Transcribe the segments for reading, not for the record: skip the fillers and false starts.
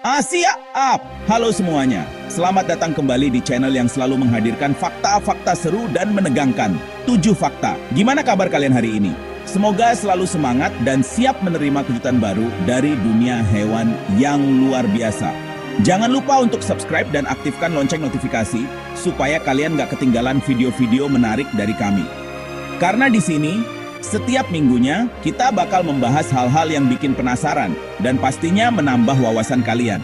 Siap! Halo semuanya, selamat datang kembali di channel yang selalu menghadirkan fakta-fakta seru dan menegangkan. 7 fakta. Gimana kabar kalian hari ini? Semoga selalu semangat dan siap menerima kejutan baru dari dunia hewan yang luar biasa. Jangan lupa untuk subscribe dan aktifkan lonceng notifikasi supaya kalian nggak ketinggalan video-video menarik dari kami. Karena di sini, setiap minggunya kita bakal membahas hal-hal yang bikin penasaran dan pastinya menambah wawasan kalian.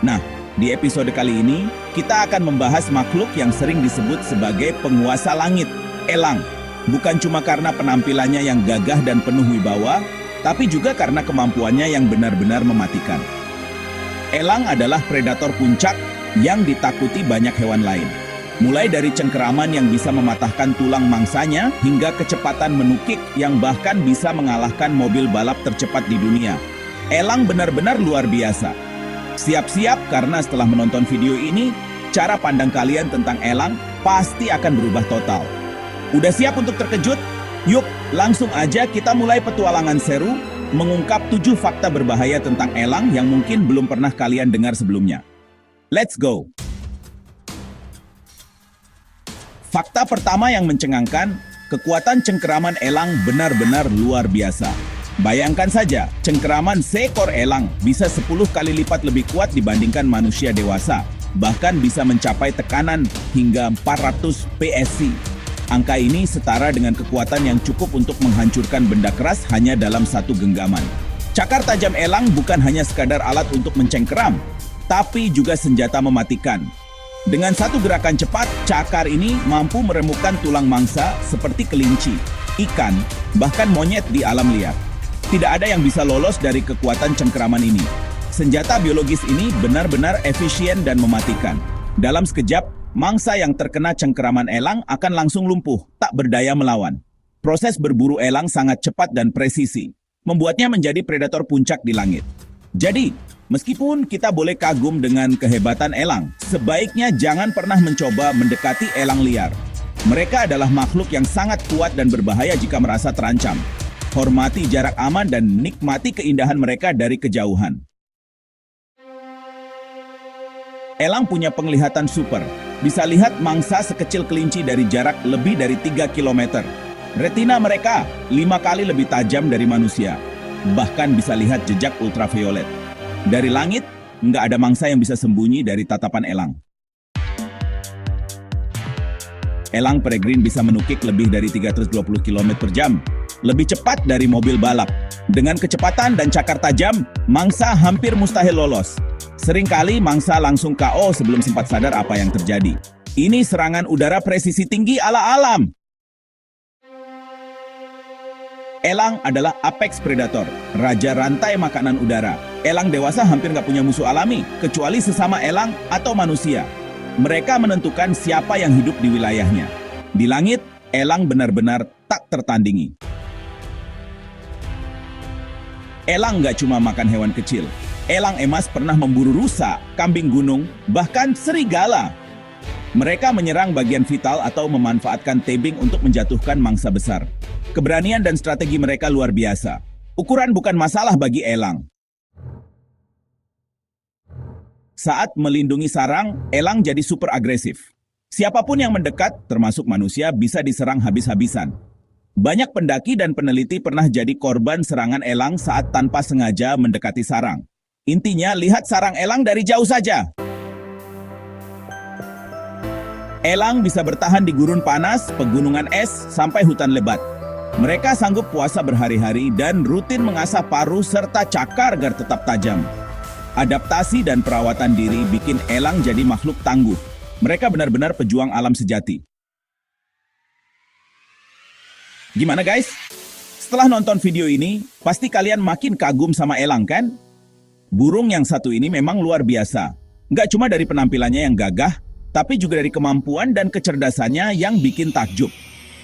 Nah, di episode kali ini kita akan membahas makhluk yang sering disebut sebagai penguasa langit, elang. Bukan cuma karena penampilannya yang gagah dan penuh wibawa, tapi juga karena kemampuannya yang benar-benar mematikan. Elang adalah predator puncak yang ditakuti banyak hewan lain. Mulai dari cengkeraman yang bisa mematahkan tulang mangsanya hingga kecepatan menukik yang bahkan bisa mengalahkan mobil balap tercepat di dunia. Elang benar-benar luar biasa. Siap-siap karena setelah menonton video ini, cara pandang kalian tentang elang pasti akan berubah total. Udah siap untuk terkejut? Yuk, langsung aja kita mulai petualangan seru mengungkap 7 fakta berbahaya tentang elang yang mungkin belum pernah kalian dengar sebelumnya. Let's go! Fakta pertama yang mencengangkan, kekuatan cengkeraman elang benar-benar luar biasa. Bayangkan saja, cengkeraman seekor elang bisa 10 kali lipat lebih kuat dibandingkan manusia dewasa. Bahkan bisa mencapai tekanan hingga 400 PSI. Angka ini setara dengan kekuatan yang cukup untuk menghancurkan benda keras hanya dalam satu genggaman. Cakar tajam elang bukan hanya sekadar alat untuk mencengkeram, tapi juga senjata mematikan. Dengan satu gerakan cepat, cakar ini mampu meremukkan tulang mangsa seperti kelinci, ikan, bahkan monyet di alam liar. Tidak ada yang bisa lolos dari kekuatan cengkeraman ini. Senjata biologis ini benar-benar efisien dan mematikan. Dalam sekejap, mangsa yang terkena cengkeraman elang akan langsung lumpuh, tak berdaya melawan. Proses berburu elang sangat cepat dan presisi, membuatnya menjadi predator puncak di langit. Jadi, meskipun kita boleh kagum dengan kehebatan elang, sebaiknya jangan pernah mencoba mendekati elang liar. Mereka adalah makhluk yang sangat kuat dan berbahaya jika merasa terancam. Hormati jarak aman dan nikmati keindahan mereka dari kejauhan. Elang punya penglihatan super. Bisa lihat mangsa sekecil kelinci dari jarak lebih dari 3 km. Retina mereka 5 kali lebih tajam dari manusia. Bahkan bisa lihat jejak ultraviolet. Dari langit, nggak ada mangsa yang bisa sembunyi dari tatapan elang. Elang peregrine bisa menukik lebih dari 320 km per jam. Lebih cepat dari mobil balap. Dengan kecepatan dan cakar tajam, mangsa hampir mustahil lolos. Seringkali mangsa langsung KO sebelum sempat sadar apa yang terjadi. Ini serangan udara presisi tinggi ala alam. Elang adalah apex predator, raja rantai makanan udara. Elang dewasa hampir nggak punya musuh alami, kecuali sesama elang atau manusia. Mereka menentukan siapa yang hidup di wilayahnya. Di langit, elang benar-benar tak tertandingi. Elang nggak cuma makan hewan kecil. Elang emas pernah memburu rusa, kambing gunung, bahkan serigala. Mereka menyerang bagian vital atau memanfaatkan tebing untuk menjatuhkan mangsa besar. Keberanian dan strategi mereka luar biasa. Ukuran bukan masalah bagi elang. Saat melindungi sarang, elang jadi super agresif. Siapapun yang mendekat, termasuk manusia, bisa diserang habis-habisan. Banyak pendaki dan peneliti pernah jadi korban serangan elang saat tanpa sengaja mendekati sarang. Intinya, lihat sarang elang dari jauh saja. Elang bisa bertahan di gurun panas, pegunungan es, sampai hutan lebat. Mereka sanggup puasa berhari-hari dan rutin mengasah paruh serta cakar agar tetap tajam. Adaptasi dan perawatan diri bikin elang jadi makhluk tangguh. Mereka benar-benar pejuang alam sejati. Gimana guys? Setelah nonton video ini, pasti kalian makin kagum sama elang kan? Burung yang satu ini memang luar biasa. Nggak cuma dari penampilannya yang gagah, tapi juga dari kemampuan dan kecerdasannya yang bikin takjub.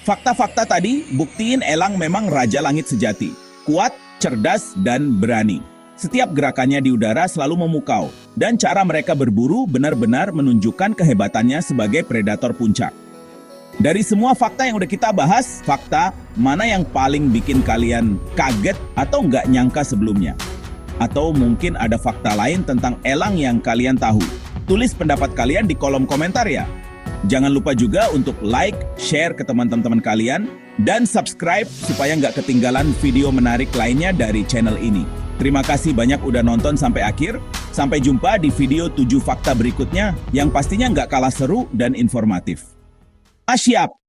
Fakta-fakta tadi buktiin elang memang raja langit sejati. Kuat, cerdas, dan berani. Setiap gerakannya di udara selalu memukau. Dan cara mereka berburu benar-benar menunjukkan kehebatannya sebagai predator puncak. Dari semua fakta yang udah kita bahas, fakta mana yang paling bikin kalian kaget atau nggak nyangka sebelumnya? Atau mungkin ada fakta lain tentang elang yang kalian tahu? Tulis pendapat kalian di kolom komentar ya. Jangan lupa juga untuk like, share ke teman-teman kalian, dan subscribe supaya nggak ketinggalan video menarik lainnya dari channel ini. Terima kasih banyak udah nonton sampai akhir. Sampai jumpa di video 7 fakta berikutnya yang pastinya nggak kalah seru dan informatif. Siap!